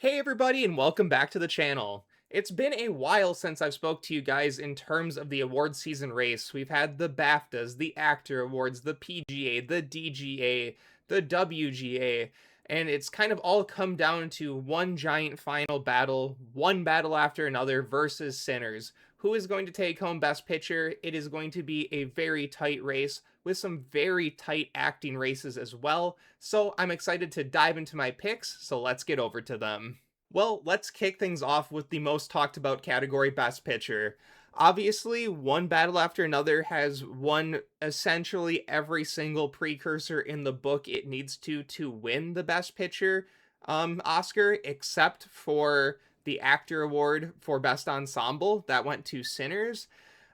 Hey everybody and welcome back to the channel. It's been a while since I've spoke to you guys in terms of the award season race. We've had the BAFTAs, the Actor Awards, the PGA, the DGA, the WGA, and it's kind of all come down to one giant final battle, one battle after another versus Sinners. Who is going to take home Best Picture? It is going to be a very tight race with some very tight acting races as well. So I'm excited to dive into my picks, so let's get over to them. Well, let's kick things off with the most talked about category, Best Picture. Obviously, one battle after another has won essentially every single precursor in the book it needs to win the Best Picture Oscar, except for the Actor Award for Best Ensemble that went to Sinners.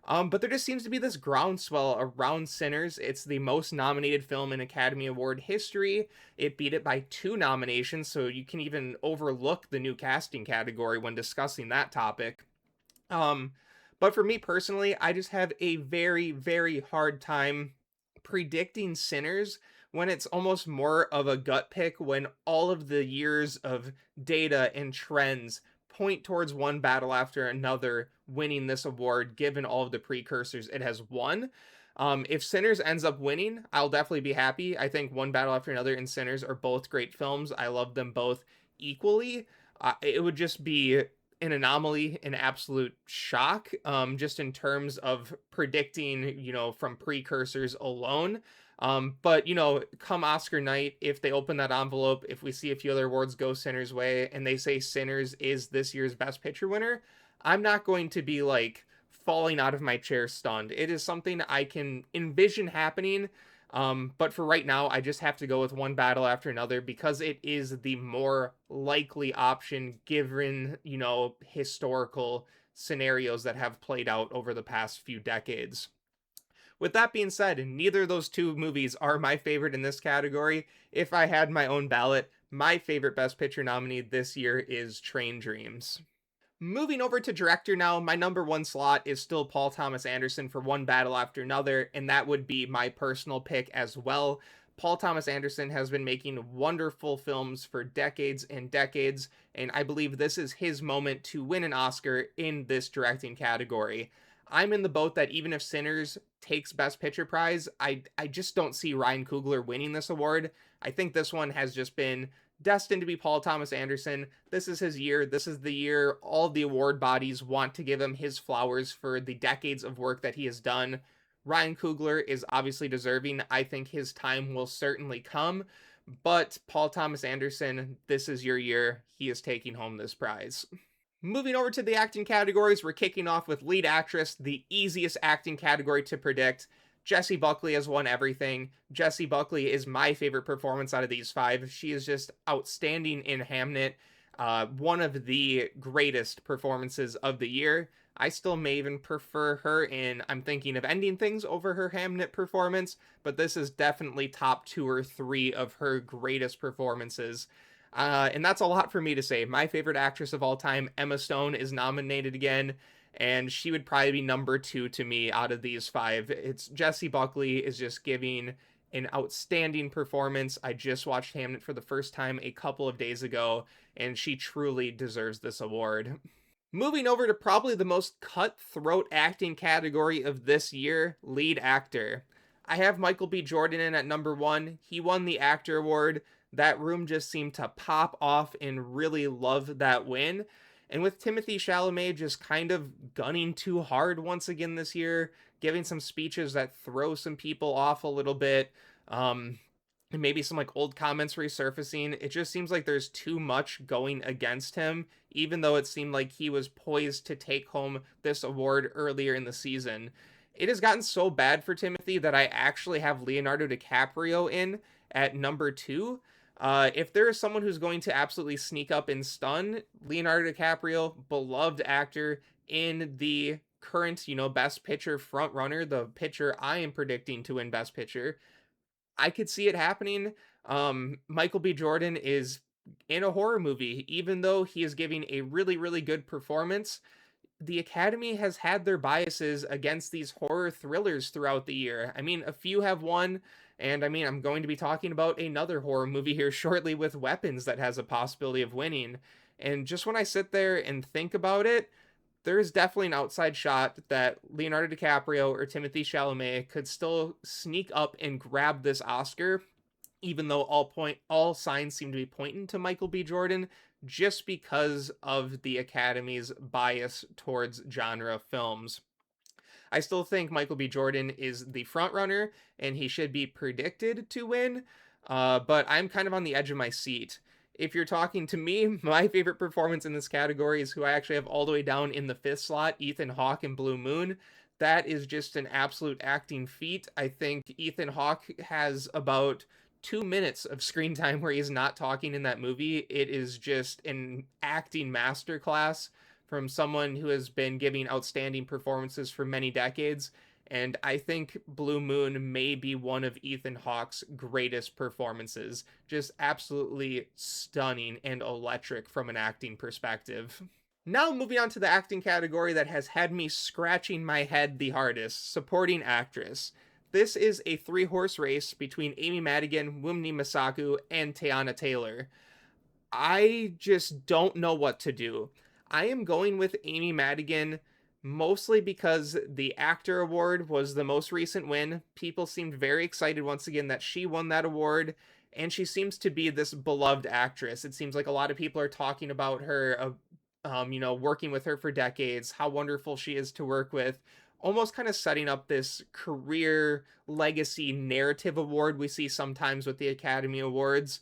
But there just seems to be this groundswell around Sinners. It's the most nominated film in Academy Award history. It beat it by two nominations, so you can even overlook the new casting category when discussing that topic. Um, but for me personally, I just have a very, very hard time predicting Sinners when it's almost more of a gut pick when all of the years of data and trends point towards one battle after another winning this award given all of the precursors it has won. If Sinners ends up winning, I'll definitely be happy. I think One Battle After Another and Sinners are both great films. I love them both equally. It would just be an anomaly, an absolute shock, just in terms of predicting, from precursors alone. But come Oscar night, if they open that envelope, if we see a few other awards go Sinners' way, and they say Sinners is this year's Best Picture winner, I'm not going to be like falling out of my chair stunned. It is something I can envision happening. But for right now, I just have to go with one battle after another because it is the more likely option given, historical scenarios that have played out over the past few decades. With that being said, neither of those two movies are my favorite in this category. If I had my own ballot, my favorite Best Picture nominee this year is Train Dreams. Moving over to director now, my number one slot is still Paul Thomas Anderson for One Battle After Another, and that would be my personal pick as well. Paul Thomas Anderson has been making wonderful films for decades and decades, and I believe this is his moment to win an Oscar in this directing category. I'm in the boat that even if Sinners takes Best Picture prize, I just don't see Ryan Coogler winning this award. I think this one has just been destined to be Paul Thomas Anderson. This is his year. This is the year all the award bodies want to give him his flowers for the decades of work that he has done. Ryan Coogler is obviously deserving. I think his time will certainly come. But Paul Thomas Anderson, this is your year. He is taking home this prize. Moving over to the acting categories, we're kicking off with lead actress, the easiest acting category to predict. Jessie Buckley has won everything. Jessie Buckley is my favorite performance out of these five. She is just outstanding in Hamnet. One of the greatest performances of the year. I still may even prefer her in I'm Thinking of Ending Things over her Hamnet performance, but this is definitely top two or three of her greatest performances. And that's a lot for me to say. My favorite actress of all time, Emma Stone, is nominated again, and she would probably be number two to me out of these five. It's Jessie Buckley is just giving an outstanding performance. I just watched Hamnet for the first time a couple of days ago, and she truly deserves this award. Moving over to probably the most cutthroat acting category of this year, lead actor. I have Michael B. Jordan in at number one. He won the actor award. That room just seemed to pop off and really love that win. And with Timothy Chalamet just kind of gunning too hard once again this year, giving some speeches that throw some people off a little bit, and maybe some like old comments resurfacing, it just seems like there's too much going against him, even though it seemed like he was poised to take home this award earlier in the season. It has gotten so bad for Timothy that I actually have Leonardo DiCaprio in at number two. If there is someone who's going to absolutely sneak up and stun, Leonardo DiCaprio, beloved actor in the current, Best Picture front runner, the pitcher I am predicting to win Best Picture. I could see it happening. Michael B. Jordan is in a horror movie, even though he is giving a really, really good performance. The Academy has had their biases against these horror thrillers throughout the year. I mean, a few have won, and I mean, I'm going to be talking about another horror movie here shortly with Weapons that has a possibility of winning. And just when I sit there and think about it, there's definitely an outside shot that Leonardo DiCaprio or Timothy Chalamet could still sneak up and grab this Oscar, even though all signs seem to be pointing to Michael B. Jordan, just because of the Academy's bias towards genre films. I still think Michael B. Jordan is the front runner and he should be predicted to win. But I'm kind of on the edge of my seat. If you're talking to me, my favorite performance in this category is who I actually have all the way down in the fifth slot, Ethan Hawke in Blue Moon. That is just an absolute acting feat. I think Ethan Hawke has about 2 minutes of screen time where he's not talking in that movie. It is just an acting masterclass from someone who has been giving outstanding performances for many decades. And I think Blue Moon may be one of Ethan Hawke's greatest performances. Just absolutely stunning and electric from an acting perspective. Now, moving on to the acting category that has had me scratching my head the hardest, supporting actress. This is a three-horse race between Amy Madigan, Wunmi Mosaku, and Teyana Taylor. I just don't know what to do. I am going with Amy Madigan mostly because the actor award was the most recent win. People seemed very excited once again that she won that award, and she seems to be this beloved actress. It seems like a lot of people are talking about her, working with her for decades, how wonderful she is to work with. Almost kind of setting up this career legacy narrative award we see sometimes with the Academy Awards.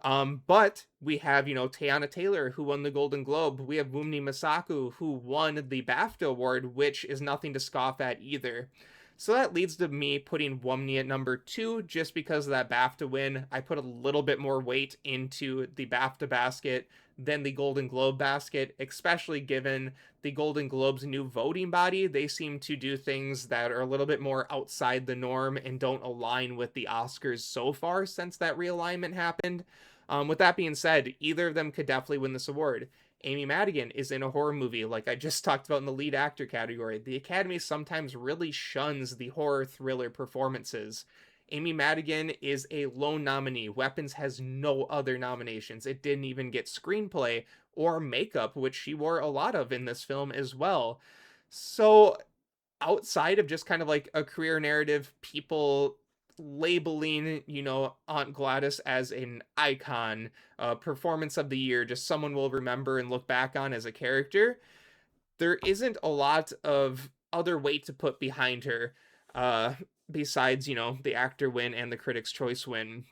But we have, Teyana Taylor, who won the Golden Globe. We have Wunmi Mosaku, who won the BAFTA award, which is nothing to scoff at either. So that leads to me putting Wunmi at number two, just because of that BAFTA win. I put a little bit more weight into the BAFTA basket than the Golden Globe basket, especially given the Golden Globe's new voting body. They seem to do things that are a little bit more outside the norm and don't align with the Oscars so far since that realignment happened. With that being said, either of them could definitely win this award. Amy Madigan is in a horror movie, like I just talked about in the lead actor category. The Academy sometimes really shuns the horror thriller performances. Amy Madigan is a lone nominee. Weapons has no other nominations. It didn't even get screenplay or makeup, which she wore a lot of in this film as well. So outside of just kind of like a career narrative, people labeling, Aunt Gladys as an icon, performance of the year, just someone will remember and look back on as a character, there isn't a lot of other weight to put behind her, uh, besides, the actor win and the Critics' Choice win.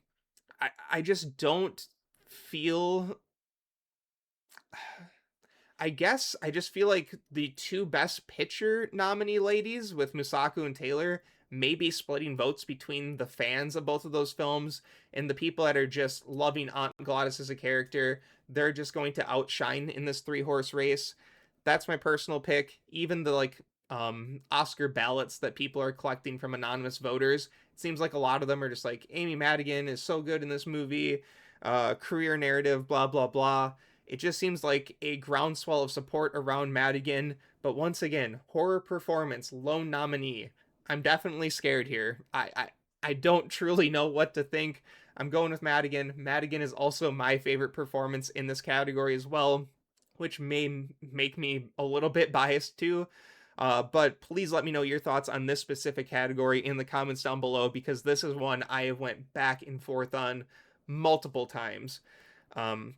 I just don't feel I guess I just feel like the two best picture nominee ladies with Musaku and Taylor may be splitting votes between the fans of both of those films and the people that are just loving Aunt Gladys as a character. They're just going to outshine in this three-horse race. That's my personal pick. Even the Oscar ballots that people are collecting from anonymous voters, it seems like a lot of them are just like Amy Madigan is so good in this movie, career narrative, blah blah blah. It just seems like a groundswell of support around Madigan, but once again, horror performance, lone nominee. I'm definitely scared here. I don't truly know what to think. I'm going with Madigan. Madigan is also my favorite performance in this category as well, which may make me a little bit biased too. But please let me know your thoughts on this specific category in the comments down below, because this is one I have went back and forth on multiple times. Um,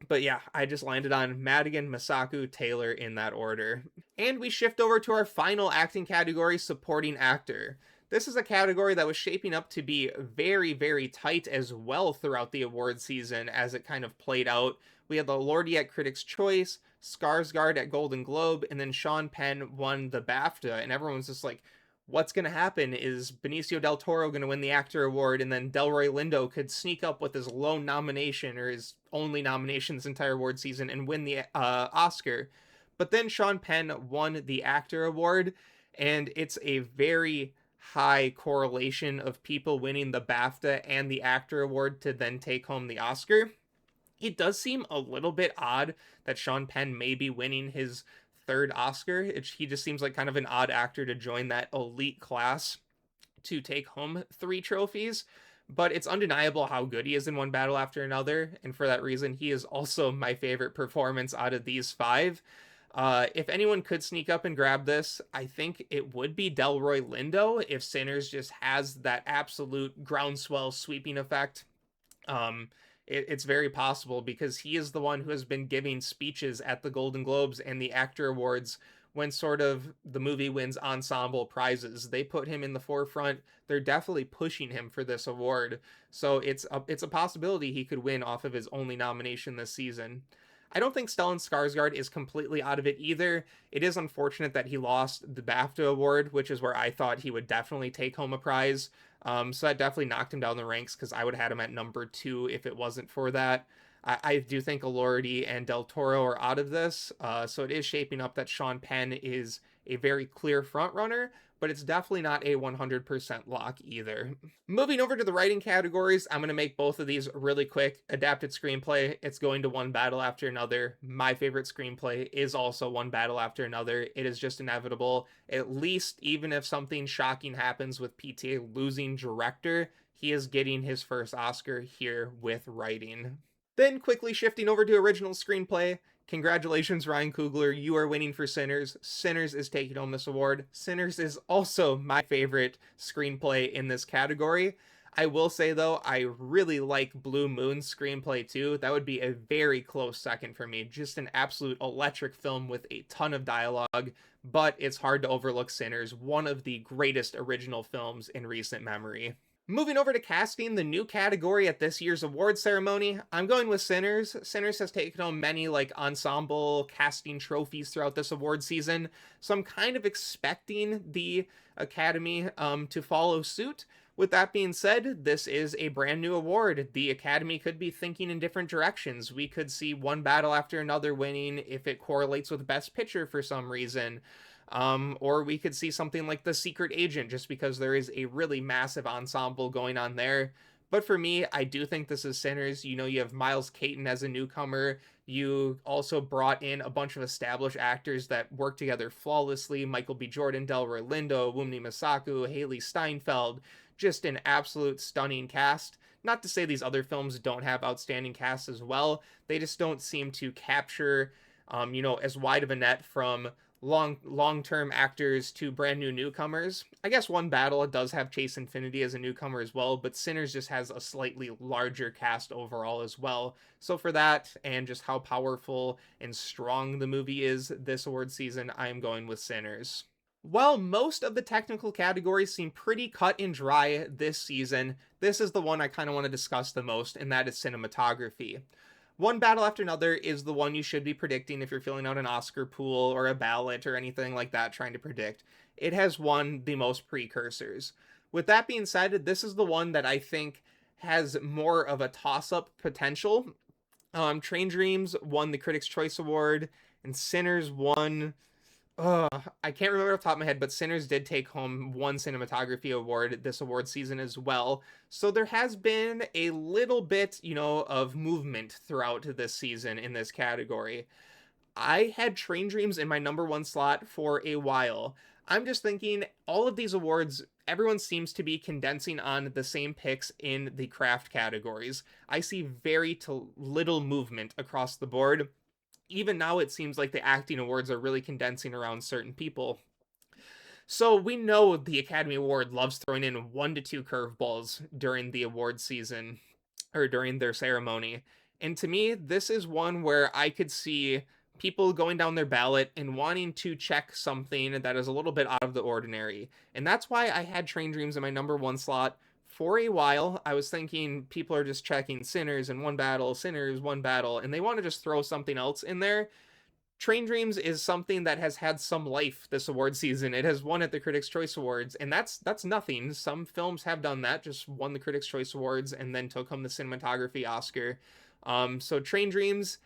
but yeah, I just landed on Madigan, Masaku, Taylor in that order. And we shift over to our final acting category, supporting actor. This is a category that was shaping up to be very, very tight as well throughout the award season as it kind of played out. We had the Lordy at Critics' Choice, Skarsgård at Golden Globe, and then Sean Penn won the BAFTA, and everyone's just like, what's going to happen? Is Benicio del Toro going to win the actor award, and then Delroy Lindo could sneak up with his lone nomination or his only nomination this entire award season and win the Oscar? But then Sean Penn won the actor award, and it's a very high correlation of people winning the BAFTA and the actor award to then take home the Oscar. It does seem a little bit odd that Sean Penn may be winning his third Oscar. He just seems like kind of an odd actor to join that elite class to take home three trophies. but it's undeniable how good he is in One Battle After Another, and for that reason, he is also my favorite performance out of these five. If anyone could sneak up and grab this, I think it would be Delroy Lindo if Sinners just has that absolute groundswell sweeping effect. Um, it's very possible because he is the one who has been giving speeches at the Golden Globes and the Actor Awards when sort of the movie wins ensemble prizes. They put him in the forefront. They're definitely pushing him for this award. So it's a possibility he could win off of his only nomination this season. I don't think Stellan Skarsgård is completely out of it either. It is unfortunate that he lost the BAFTA award, which is where I thought he would definitely take home a prize. So that definitely knocked him down the ranks because I would have had him at number 2 if it wasn't for that. I do think Elordi and Del Toro are out of this, so it is shaping up that Sean Penn is a very clear front runner, but it's definitely not a 100% lock either. Moving over to the writing categories, I'm going to make both of these really quick. Adapted screenplay, it's going to One Battle After Another. My favorite screenplay is also One Battle After Another. It is just inevitable. At least, even if something shocking happens with PTA losing director, he is getting his first Oscar here with writing. Then quickly shifting over to original screenplay. Congratulations, Ryan Coogler. You are winning for Sinners. Sinners is taking home this award. Sinners is also my favorite screenplay in this category. I will say, though, I really like Blue Moon's screenplay, too. That would be a very close second for me. Just an absolute electric film with a ton of dialogue, but it's hard to overlook Sinners, one of the greatest original films in recent memory. Moving over to casting, the new category at this year's award ceremony, I'm going with Sinners. Sinners has taken home many ensemble casting trophies throughout this award season, so I'm kind of expecting the Academy to follow suit. With that being said, this is a brand new award. The Academy could be thinking in different directions. We could see One Battle After Another winning if it correlates with Best Picture for some reason. Or we could see something like The Secret Agent, just because there is a really massive ensemble going on there. But for me, I do think this is Sinners. You know, you have Miles Caton as a newcomer. You also brought in a bunch of established actors that work together flawlessly. Michael B. Jordan, Delroy Lindo, Wunmi Mosaku, Haley Steinfeld. Just an absolute stunning cast. Not to say these other films don't have outstanding casts as well. They just don't seem to capture, as wide of a net from long-term actors to brand new newcomers. I guess One Battle does have Chase Infinity as a newcomer as well, but Sinners just has a slightly larger cast overall as well. So for that, and just how powerful and strong the movie is this award season, I am going with Sinners. While most of the technical categories seem pretty cut and dry this season, this is the one I kind of want to discuss the most, and that is cinematography. One Battle After Another is the one you should be predicting if you're filling out an Oscar pool or a ballot or anything like that trying to predict. It has won the most precursors. With that being said, this is the one that I think has more of a toss-up potential. Train Dreams won the Critics' Choice Award, and Sinners won I can't remember off the top of my head, but Sinners did take home one cinematography award this award season as well. So there has been a little bit, of movement throughout this season in this category. I had Train Dreams in my number 1 slot for a while. I'm just thinking all of these awards, everyone seems to be condensing on the same picks in the craft categories. I see very little movement across the board. Even now, it seems like the acting awards are really condensing around certain people. So we know the Academy Award loves throwing in 1 to 2 curveballs during the award season or during their ceremony. And to me, this is one where I could see people going down their ballot and wanting to check something that is a little bit out of the ordinary. And that's why I had Train Dreams in my number 1 slot. For a while, I was thinking people are just checking Sinners in One Battle, Sinners, One Battle, and they want to just throw something else in there. Train Dreams is something that has had some life this award season. It has won at the Critics' Choice Awards, and that's nothing. Some films have done that, just won the Critics' Choice Awards and then took home the cinematography Oscar. So Train Dreams,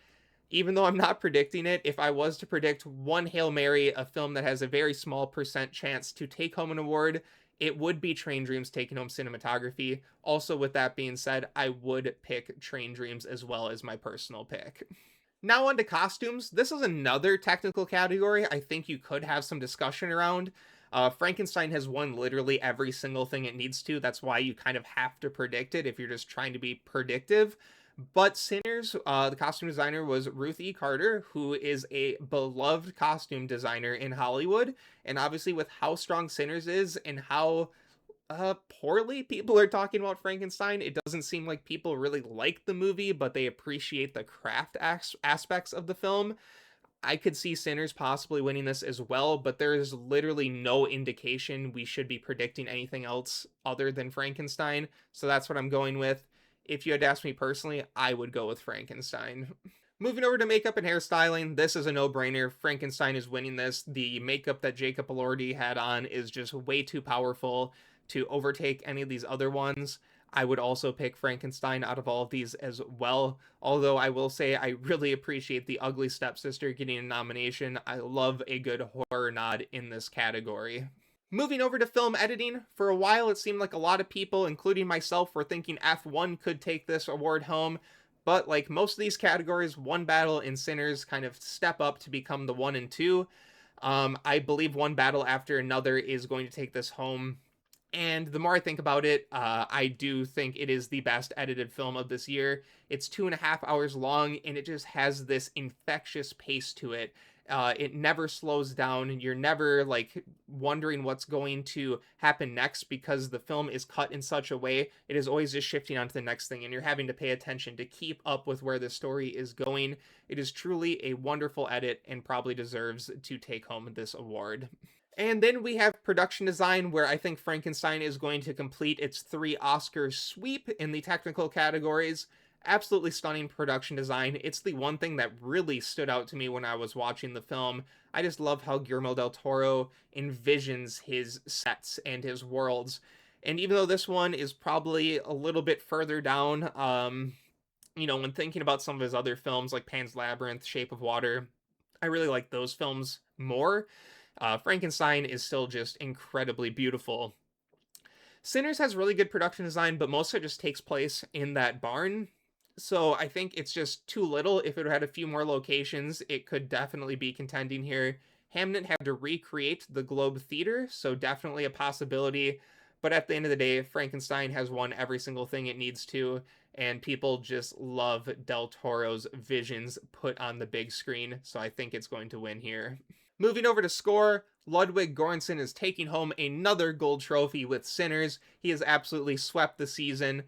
even though I'm not predicting it, if I was to predict one Hail Mary, a film that has a very small percent chance to take home an award, it would be Train Dreams taking home cinematography. Also, with that being said, I would pick Train Dreams as well as my personal pick. Now on to costumes. This is another technical category I think you could have some discussion around. Frankenstein has won literally every single thing it needs to. That's why you kind of have to predict it if you're just trying to be predictive. But Sinners, the costume designer was Ruth E. Carter, who is a beloved costume designer in Hollywood. And obviously, with how strong Sinners is and how poorly people are talking about Frankenstein, it doesn't seem like people really like the movie, but they appreciate the craft aspects of the film. I could see Sinners possibly winning this as well, but there is literally no indication we should be predicting anything else other than Frankenstein. So that's what I'm going with. If you had asked me personally, I would go with Frankenstein. Moving over to makeup and hairstyling, this is a no-brainer. Frankenstein is winning this. The makeup that Jacob Elordi had on is just way too powerful to overtake any of these other ones. I would also pick Frankenstein out of all of these as well. Although I will say I really appreciate The Ugly Stepsister getting a nomination. I love a good horror nod in this category. Moving over to film editing, for a while it seemed like a lot of people, including myself, were thinking F1 could take this award home. But like most of these categories, One Battle and Sinners kind of step up to become the 1 and 2. I believe One Battle After Another is going to take this home. And the more I think about it, I do think it is the best edited film of this year. It's 2.5 hours long, and it just has this infectious pace to it. It never slows down. You're never like wondering what's going to happen next because the film is cut in such a way. It is always just shifting on to the next thing, and you're having to pay attention to keep up with where the story is going. It is truly a wonderful edit and probably deserves to take home this award. And then we have production design, where I think Frankenstein is going to complete its 3 Oscar sweep in the technical categories. Absolutely stunning production design. It's the one thing that really stood out to me when I was watching the film. I just love how Guillermo del Toro envisions his sets and his worlds. And even though this one is probably a little bit further down, when thinking about some of his other films like Pan's Labyrinth, Shape of Water, I really like those films more. Frankenstein is still just incredibly beautiful. Sinners has really good production design, but most of it just takes place in that barn. So I think it's just too little. If it had a few more locations, it could definitely be contending here. Hamnet had to recreate the Globe Theater, so definitely a possibility. But at the end of the day, Frankenstein has won every single thing it needs to, and people just love Del Toro's visions put on the big screen, so I think it's going to win here. Moving over to score, Ludwig Göransson is taking home another gold trophy with Sinners. He has absolutely swept the season.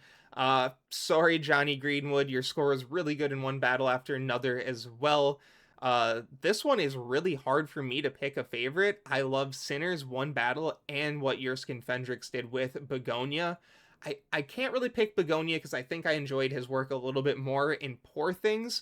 Sorry, Johnny Greenwood, your score is really good in One Battle After Another as well. This one is really hard for me to pick a favorite. I love Sinners, One Battle, and what Jerskin Fendrix did with Begonia. I can't really pick Begonia because I think I enjoyed his work a little bit more in Poor Things.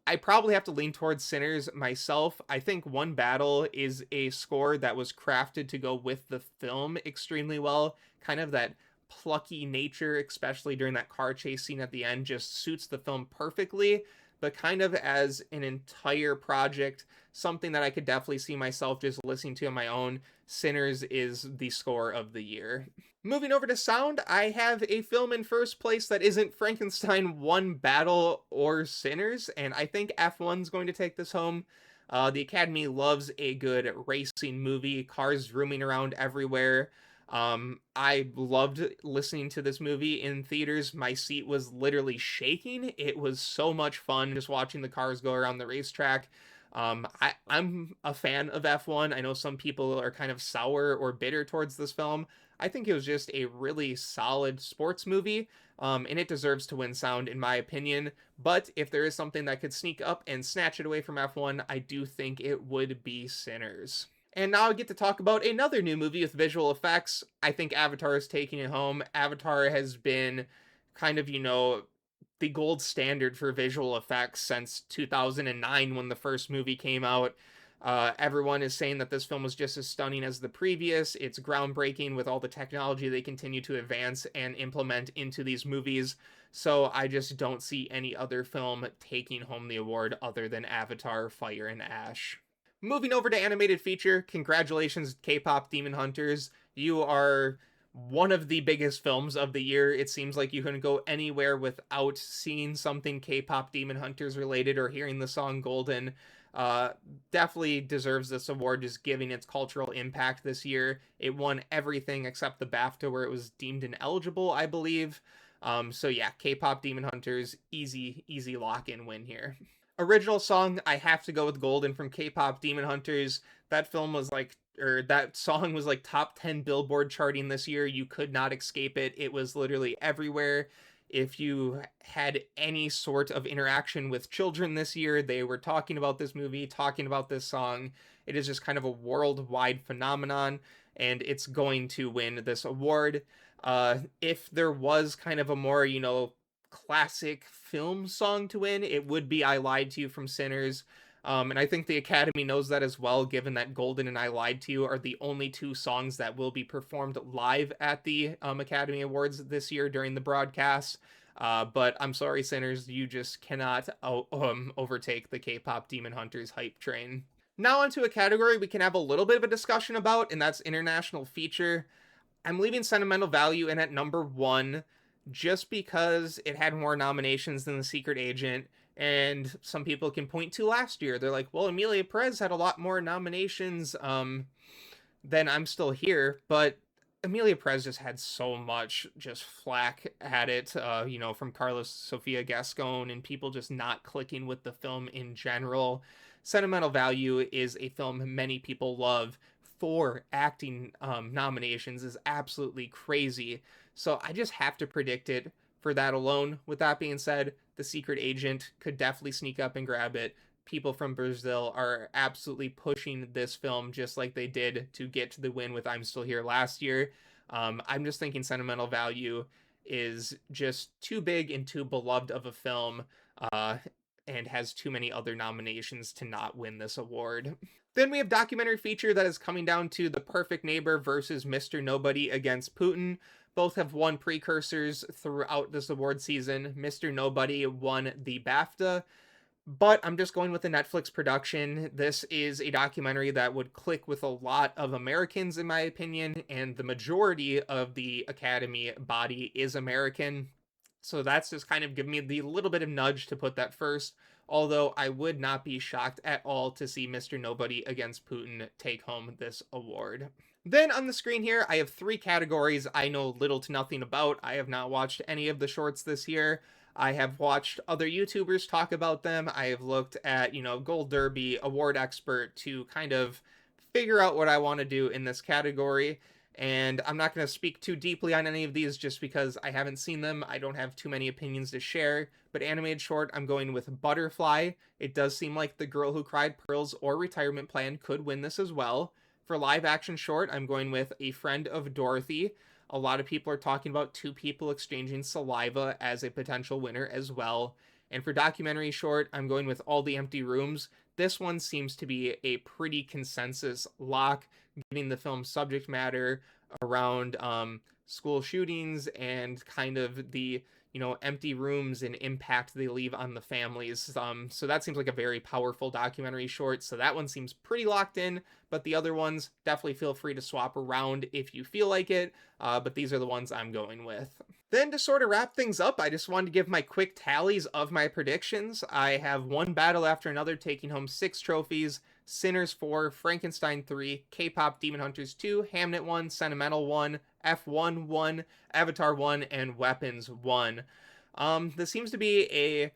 I probably have to lean towards Sinners myself. I think One Battle is a score that was crafted to go with the film extremely well. Kind of that plucky nature, especially during that car chase scene at the end, just suits the film perfectly. But kind of as an entire project, something that I could definitely see myself just listening to on my own, Sinners is the score of the year. Moving over to sound, I have a film in first place that isn't Frankenstein, One Battle, or Sinners, and I think F1's going to take this home. The Academy loves a good racing movie, cars roaming around everywhere. I loved listening to this movie in theaters. My seat was literally shaking. It was so much fun just watching the cars go around the racetrack. I'm a fan of F1. I know some people are kind of sour or bitter towards this film. I think it was just a really solid sports movie, and it deserves to win sound, in my opinion. But if there is something that could sneak up and snatch it away from F1, I do think it would be Sinners. And now I get to talk about another new movie with visual effects. I think Avatar is taking it home. Avatar has been kind of, the gold standard for visual effects since 2009 when the first movie came out. Everyone is saying that this film was just as stunning as the previous. It's groundbreaking with all the technology they continue to advance and implement into these movies. So I just don't see any other film taking home the award other than Avatar, Fire and Ash. Moving over to animated feature, congratulations, K-pop Demon Hunters. You are one of the biggest films of the year. It seems like you couldn't go anywhere without seeing something K-pop Demon Hunters related or hearing the song Golden. Uh, Definitely deserves this award, just giving its cultural impact this year. It won everything except the BAFTA, where it was deemed ineligible, I believe. So yeah, K-pop Demon Hunters, easy lock-in win here. Original song, I have to go with Golden from K-pop Demon Hunters. That film was like, or that song was like top 10 Billboard charting this year. You could not escape it. It was literally everywhere. If you had any sort of interaction with children this year, they were talking about this movie, talking about this song. It is just kind of a worldwide phenomenon, and it's going to win this award. If there was kind of a more, classic film song to win, it would be I Lied to You from Sinners. And I think the Academy knows that as well, given that Golden and I Lied to You are the only two songs that will be performed live at the Academy Awards this year during the broadcast. But I'm sorry, Sinners, you just cannot overtake the K-pop Demon Hunters hype train. Now onto a category we can have a little bit of a discussion about, and that's international feature. I'm leaving Sentimental Value in at number one just because it had more nominations than The Secret Agent. And some people can point to last year. They're like, well, Emilia Perez had a lot more nominations than I'm Still Here. But Emilia Perez just had so much just flack at it, from Carlos Sofia Gascon and people just not clicking with the film in general. Sentimental Value is a film many people love. 4 acting nominations is absolutely crazy. So I just have to predict it for that alone. With that being said, The Secret Agent could definitely sneak up and grab it. People from Brazil are absolutely pushing this film just like they did to get to the win with I'm Still Here last year. I'm just thinking Sentimental Value is just too big and too beloved of a film, uh, and has too many other nominations to not win this award. Then we have documentary feature that is coming down to The Perfect Neighbor versus Mr. Nobody against Putin. Both have won precursors throughout this award season. Mr. Nobody won the BAFTA, but I'm just going with a Netflix production. This is a documentary that would click with a lot of Americans, in my opinion, and the majority of the Academy body is American. So that's just kind of giving me the little bit of nudge to put that first. Although I would not be shocked at all to see Mr. Nobody against Putin take home this award. Then on the screen here, I have 3 categories I know little to nothing about. I have not watched any of the shorts this year. I have watched other YouTubers talk about them. I have looked at, Gold Derby, Award Expert to kind of figure out what I want to do in this category. And I'm not going to speak too deeply on any of these just because I haven't seen them. I don't have too many opinions to share. But animated short, I'm going with Butterfly. It does seem like The Girl Who Cried Pearls or Retirement Plan could win this as well. For live action short, I'm going with A Friend of Dorothy. A lot of people are talking about 2 people exchanging saliva as a potential winner as well. And for documentary short, I'm going with All the Empty Rooms. This one seems to be a pretty consensus lock, given the film's subject matter around school shootings and kind of the empty rooms and impact they leave on the families. So that seems like a very powerful documentary short. So that one seems pretty locked in, but the other ones definitely feel free to swap around if you feel like it. But these are the ones I'm going with. Then to sort of wrap things up, I just wanted to give my quick tallies of my predictions. I have one battle after another taking home 6 trophies. Sinners 4, Frankenstein 3, K-pop Demon Hunters 2, Hamnet 1, Sentimental 1, F1 1, Avatar 1, and Weapons 1. This seems to be a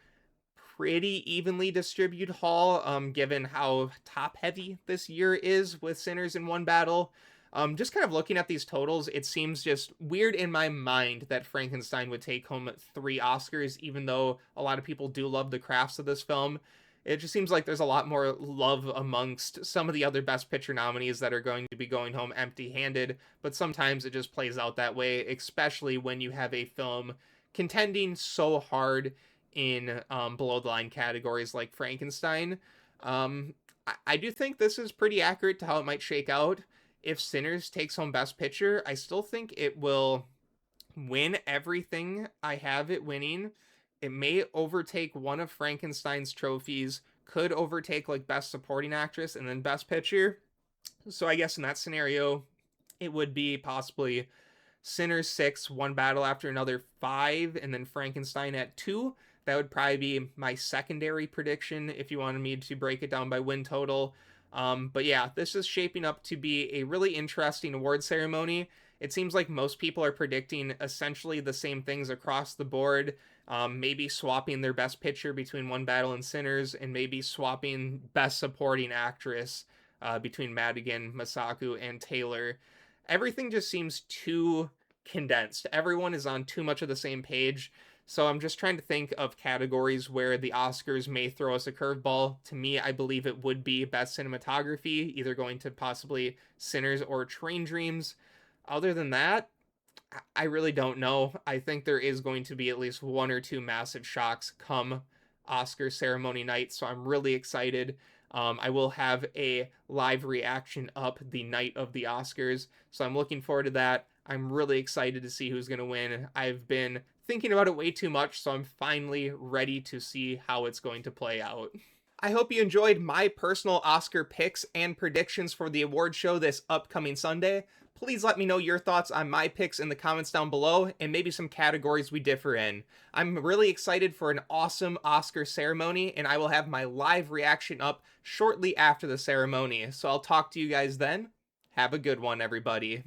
pretty evenly distributed haul, given how top-heavy this year is with Sinners in one battle. Just kind of looking at these totals, it seems just weird in my mind that Frankenstein would take home 3 Oscars, even though a lot of people do love the crafts of this film. It just seems like there's a lot more love amongst some of the other Best Picture nominees that are going to be going home empty-handed, but sometimes it just plays out that way, especially when you have a film contending so hard in below-the-line categories like Frankenstein. I do think this is pretty accurate to how it might shake out. If Sinners takes home Best Picture, I still think it will win everything I have it winning. It may overtake one of Frankenstein's trophies, could overtake like Best Supporting Actress and then Best Picture. So I guess in that scenario, it would be possibly Sinners 6, One Battle After Another 5, and then Frankenstein at 2. That would probably be my secondary prediction if you wanted me to break it down by win total. But yeah, this is shaping up to be a really interesting award ceremony. It seems like most people are predicting essentially the same things across the board. Maybe swapping their best picture between One Battle and Sinners, and maybe swapping best supporting actress between Madigan, Masaku, and Taylor. Everything just seems too condensed. Everyone is on too much of the same page. So I'm just trying to think of categories where the Oscars may throw us a curveball. To me, I believe it would be best cinematography, either going to possibly Sinners or Train Dreams. Other than that, I really don't know. I think there is going to be at least one or two massive shocks come Oscar ceremony night, so I'm really excited. I will have a live reaction up the night of the Oscars, so I'm looking forward to that. I'm really excited to see who's going to win. I've been thinking about it way too much, so I'm finally ready to see how it's going to play out. I hope you enjoyed my personal Oscar picks and predictions for the award show this upcoming Sunday. Please let me know your thoughts on my picks in the comments down below, and maybe some categories we differ in. I'm really excited for an awesome Oscar ceremony, and I will have my live reaction up shortly after the ceremony. So I'll talk to you guys then. Have a good one, everybody.